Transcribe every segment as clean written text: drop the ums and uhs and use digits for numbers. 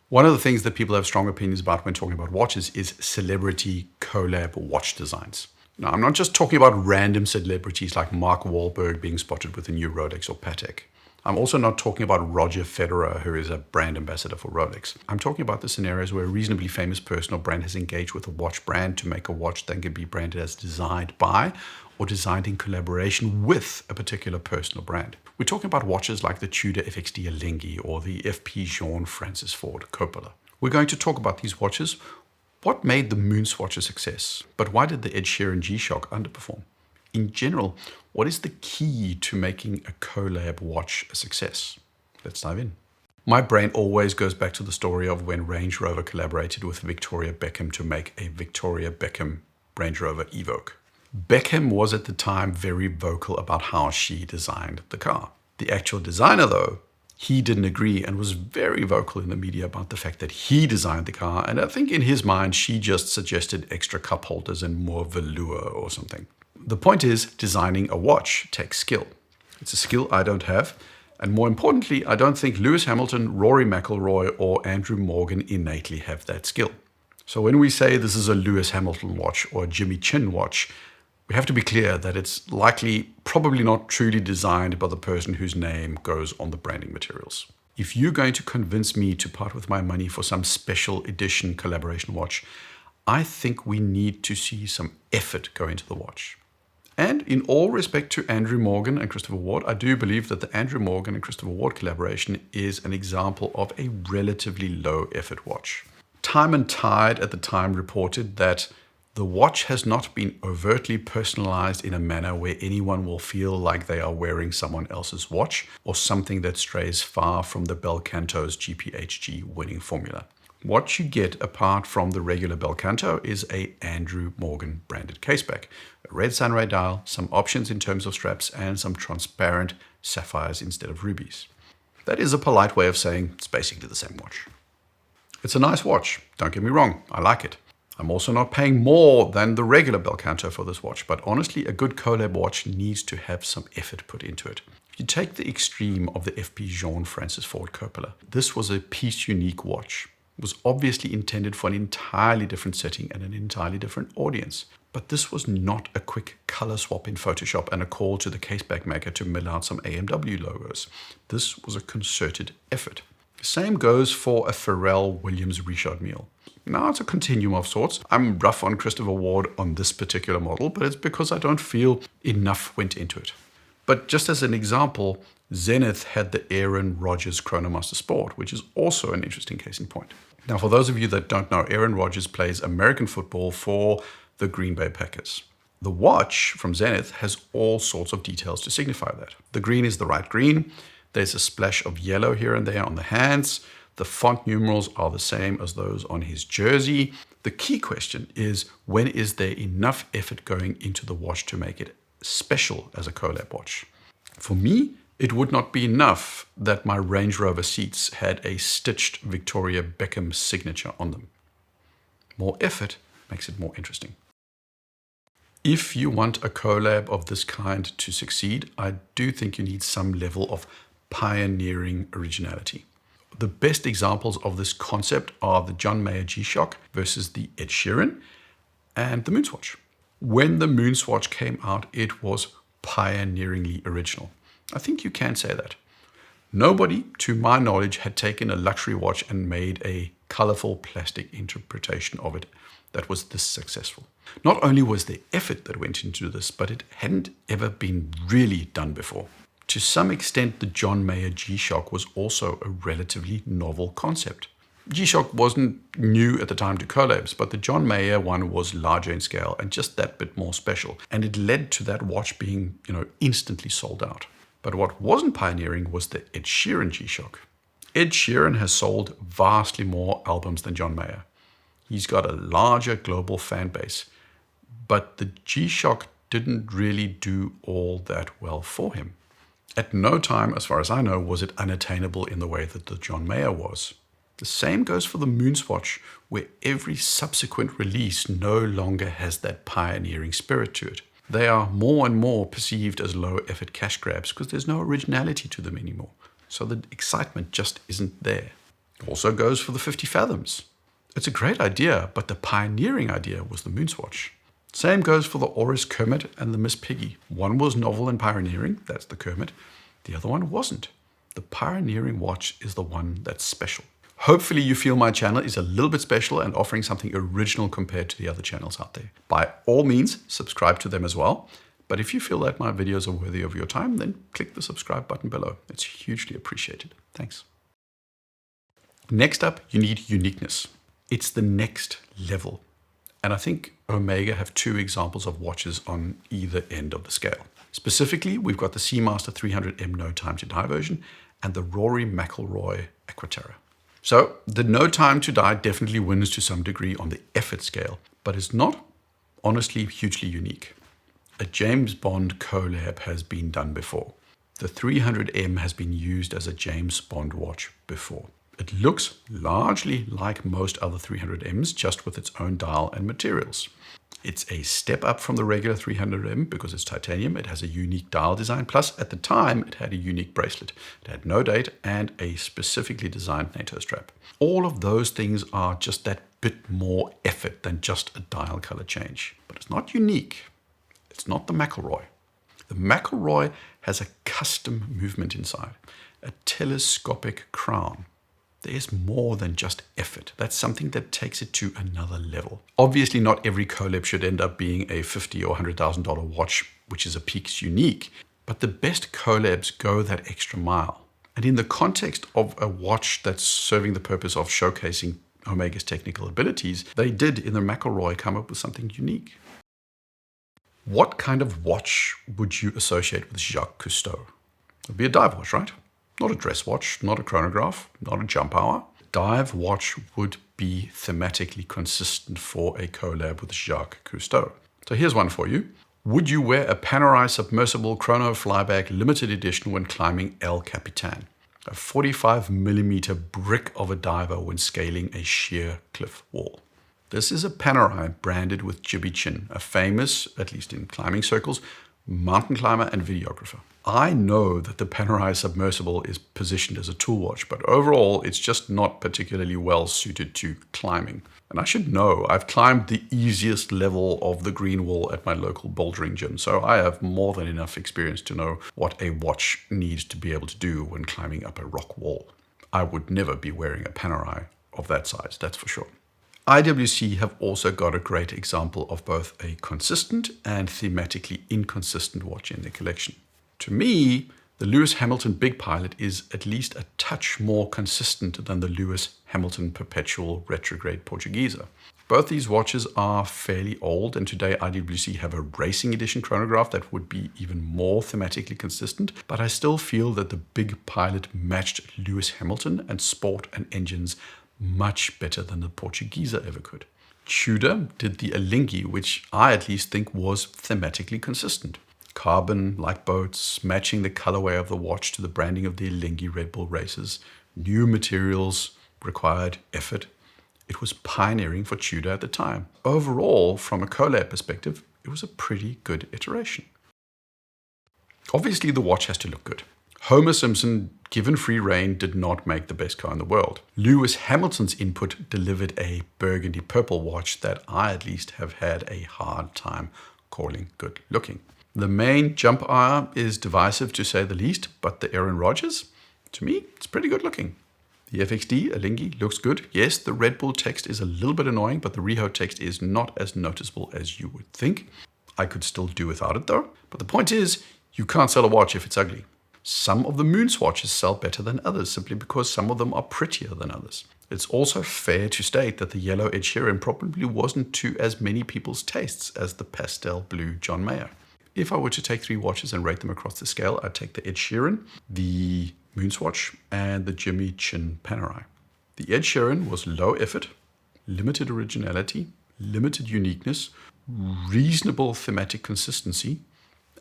One of the things that people have strong opinions about when talking about watches is celebrity collab watch designs. Now, I'm not just talking about random celebrities like Mark Wahlberg being spotted with a new Rolex or Patek. I'm also not talking about Roger Federer, who is a brand ambassador for Rolex. I'm talking about the scenarios where a reasonably famous person or brand has engaged with a watch brand to make a watch that can be branded as designed by or designed in collaboration with a particular person or brand. We're talking about watches like the Tudor FXD Alinghi or the FP Jean Francis Ford Coppola. We're going to talk about these watches. What made the Moonswatch a success? But why did the Ed Sheeran G-Shock underperform? In general, what is the key to making a collab watch a success? Let's dive in. My brain always goes back to the story of when Range Rover collaborated with Victoria Beckham to make a Victoria Beckham Range Rover Evoque. Beckham was at the time very vocal about how she designed the car. The actual designer, though, he didn't agree and was very vocal in the media about the fact that he designed the car. And I think in his mind, she just suggested extra cup holders and more velour or something. The point is, designing a watch takes skill. It's a skill I don't have. And more importantly, I don't think Lewis Hamilton, Rory McIlroy, or Andrew Morgan innately have that skill. So when we say this is a Lewis Hamilton watch or a Jimmy Chin watch, we have to be clear that it's likely probably not truly designed by the person whose name goes on the branding materials. If you're going to convince me to part with my money for some special edition collaboration watch, I think we need to see some effort go into the watch. And in all respect to Andrew Morgan and Christopher Ward, I do believe that the Andrew Morgan and Christopher Ward collaboration is an example of a relatively low effort watch. Time and Tide at the time reported that the watch has not been overtly personalized in a manner where anyone will feel like they are wearing someone else's watch or something that strays far from the Belcanto's GPHG winning formula. What you get apart from the regular Belcanto is a Andrew Morgan branded caseback, a red sunray dial, some options in terms of straps, and some transparent sapphires instead of rubies. That is a polite way of saying it's basically the same watch. It's a nice watch, don't get me wrong, I like it. I'm also not paying more than the regular Belcanto for this watch, but honestly, a good collab watch needs to have some effort put into it. If you take the extreme of the FP Jean Francis Ford Coppola, this was a piece unique watch. It was obviously intended for an entirely different setting and an entirely different audience. But this was not a quick color swap in Photoshop and a call to the caseback maker to mill out some AMW logos. This was a concerted effort. The same goes for a Pharrell Williams Richard Mille. Now it's a continuum of sorts. I'm rough on Christopher Ward on this particular model, but it's because I don't feel enough went into it. But just as an example, Zenith had the Aaron Rodgers Chronomaster Sport, which is also an interesting case in point. Now, for those of you that don't know, Aaron Rodgers plays American football for the Green Bay Packers. The watch from Zenith has all sorts of details to signify that. The green is the right green. There's a splash of yellow here and there on the hands. The font numerals are the same as those on his jersey. The key question is, when is there enough effort going into the watch to make it special as a collab watch? For me, it would not be enough that my Range Rover seats had a stitched Victoria Beckham signature on them. More effort makes it more interesting. If you want a collab of this kind to succeed, I do think you need some level of pioneering originality. The best examples of this concept are the John Mayer G-Shock versus the Ed Sheeran and the Moonswatch. When the Moonswatch came out, it was pioneeringly original. I think you can say that. Nobody, to my knowledge, had taken a luxury watch and made a colorful plastic interpretation of it that was this successful. Not only was there effort that went into this, but it hadn't ever been really done before. To some extent, the John Mayer G-Shock was also a relatively novel concept. G-Shock wasn't new at the time to collabs, but the John Mayer one was larger in scale and just that bit more special. And it led to that watch being, instantly sold out. But what wasn't pioneering was the Ed Sheeran G-Shock. Ed Sheeran has sold vastly more albums than John Mayer. He's got a larger global fan base. But the G-Shock didn't really do all that well for him. At no time, as far as I know, was it unattainable in the way that the John Mayer was. The same goes for the Moonswatch, where every subsequent release no longer has that pioneering spirit to it. They are more and more perceived as low-effort cash grabs because there's no originality to them anymore. So the excitement just isn't there. Also goes for the 50 Fathoms. It's a great idea, but the pioneering idea was the Moonswatch. Same goes for the Oris Kermit and the Miss Piggy. One was novel and pioneering, that's the Kermit. The other one wasn't. The pioneering watch is the one that's special. Hopefully you feel my channel is a little bit special and offering something original compared to the other channels out there. By all means, subscribe to them as well. But if you feel that my videos are worthy of your time, then click the subscribe button below. It's hugely appreciated. Thanks. Next up, you need uniqueness. It's the next level. And I think Omega have two examples of watches on either end of the scale. Specifically, we've got the Seamaster 300M No Time to Die version and the Rory McIlroy Equiterra. So the No Time to Die definitely wins to some degree on the effort scale, but it's not honestly hugely unique. A James Bond collab has been done before. The 300M has been used as a James Bond watch before. It looks largely like most other 300Ms, just with its own dial and materials. It's a step up from the regular 300M because it's titanium. It has a unique dial design. Plus, at the time, it had a unique bracelet. It had no date and a specifically designed NATO strap. All of those things are just that bit more effort than just a dial color change. But it's not unique. It's not the McIlroy. The McIlroy has a custom movement inside, a telescopic crown. There's more than just effort. That's something that takes it to another level. Obviously, not every collab should end up being a $50,000 or $100,000 watch, which is a Peaks unique, but the best collabs go that extra mile. And in the context of a watch that's serving the purpose of showcasing Omega's technical abilities, they did in the McIlroy come up with something unique. What kind of watch would you associate with Jacques Cousteau? It would be a dive watch, right? Not a dress watch, not a chronograph, not a jump hour. Dive watch would be thematically consistent for a collab with Jacques Cousteau. So here's one for you. Would you wear a Panerai submersible chrono flyback limited edition when climbing El Capitan? A 45mm brick of a diver when scaling a sheer cliff wall. This is a Panerai branded with Jibby Chin, a famous, at least in climbing circles, mountain climber and videographer. I know that the Panerai submersible is positioned as a tool watch, but overall it's just not particularly well suited to climbing. And I should know, I've climbed the easiest level of the green wall at my local bouldering gym, so I have more than enough experience to know what a watch needs to be able to do when climbing up a rock wall. I would never be wearing a Panerai of that size, that's for sure. IWC have also got a great example of both a consistent and thematically inconsistent watch in their collection. To me, the Lewis Hamilton Big Pilot is at least a touch more consistent than the Lewis Hamilton Perpetual Retrograde Portuguesa. Both these watches are fairly old, and today IWC have a racing edition chronograph that would be even more thematically consistent, but I still feel that the Big Pilot matched Lewis Hamilton and sport and engines much better than the Portuguesa ever could. Tudor did the Alinghi, which I at least think was thematically consistent. Carbon, like boats, matching the colorway of the watch to the branding of the Alinghi Red Bull races. New materials required effort. It was pioneering for Tudor at the time. Overall, from a collab perspective, it was a pretty good iteration. Obviously, the watch has to look good. Homer Simpson, given free rein, did not make the best car in the world. Lewis Hamilton's input delivered a burgundy purple watch that I at least have had a hard time calling good looking. The main jump hour is divisive to say the least, but the Aaron Rodgers, to me, it's pretty good looking. The FXD Alinghi looks good. Yes, the Red Bull text is a little bit annoying, but the Riho text is not as noticeable as you would think. I could still do without it though. But the point is, you can't sell a watch if it's ugly. Some of the moon swatches sell better than others simply because some of them are prettier than others. It's also fair to state that the yellow Ed Sheeran probably wasn't to as many people's tastes as the pastel blue John Mayer. If I were to take three watches and rate them across the scale, I'd take the Ed Sheeran, the Moonswatch, and the Jimmy Chin Panerai. The Ed Sheeran was low effort, limited originality, limited uniqueness, reasonable thematic consistency,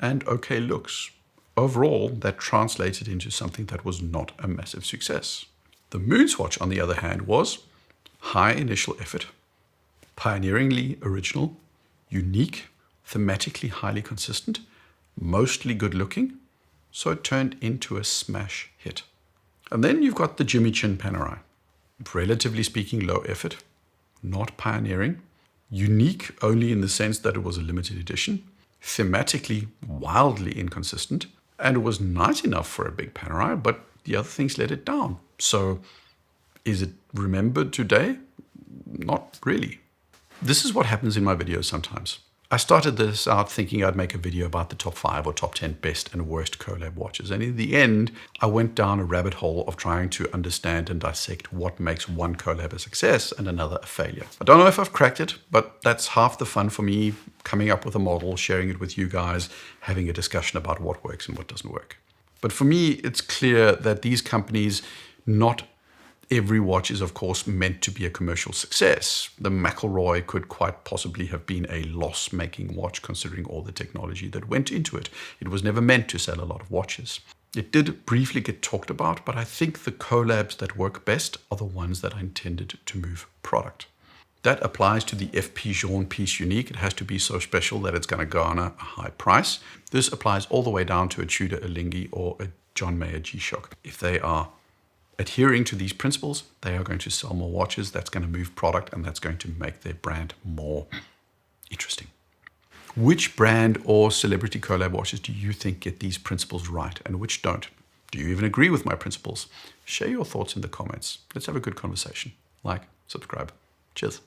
and okay looks. Overall, that translated into something that was not a massive success. The Moonswatch, on the other hand, was high initial effort, pioneeringly original, unique, thematically highly consistent, mostly good looking, so it turned into a smash hit. And then you've got the Jimmy Chin Panerai. relatively speaking, low effort, not pioneering, unique only in the sense that it was a limited edition, thematically wildly inconsistent, and it was nice enough for a big panerai, but the other things let it down. So is it remembered today? Not really. This is what happens in my videos sometimes. I started this out thinking I'd make a video about the top 5 or top 10 best and worst collab watches. And in the end, I went down a rabbit hole of trying to understand and dissect what makes one collab a success and another a failure. I don't know if I've cracked it, but that's half the fun for me, coming up with a model, sharing it with you guys, having a discussion about what works and what doesn't work. But for me, it's clear that these companies, not every watch is, of course, meant to be a commercial success. The McElroy could quite possibly have been a loss-making watch, considering all the technology that went into it. It was never meant to sell a lot of watches. It did briefly get talked about, but I think the collabs that work best are the ones that are intended to move product. That applies to the FP Journe piece unique. It has to be so special that it's going to garner a high price. This applies all the way down to a Tudor Alinghi or a John Mayer G-Shock. If they are adhering to these principles, they are going to sell more watches. That's going to move product, and that's going to make their brand more interesting. Which brand or celebrity collab watches do you think get these principles right and which don't? Do you even agree with my principles? Share your thoughts in the comments. Let's have a good conversation. Like, subscribe. Cheers.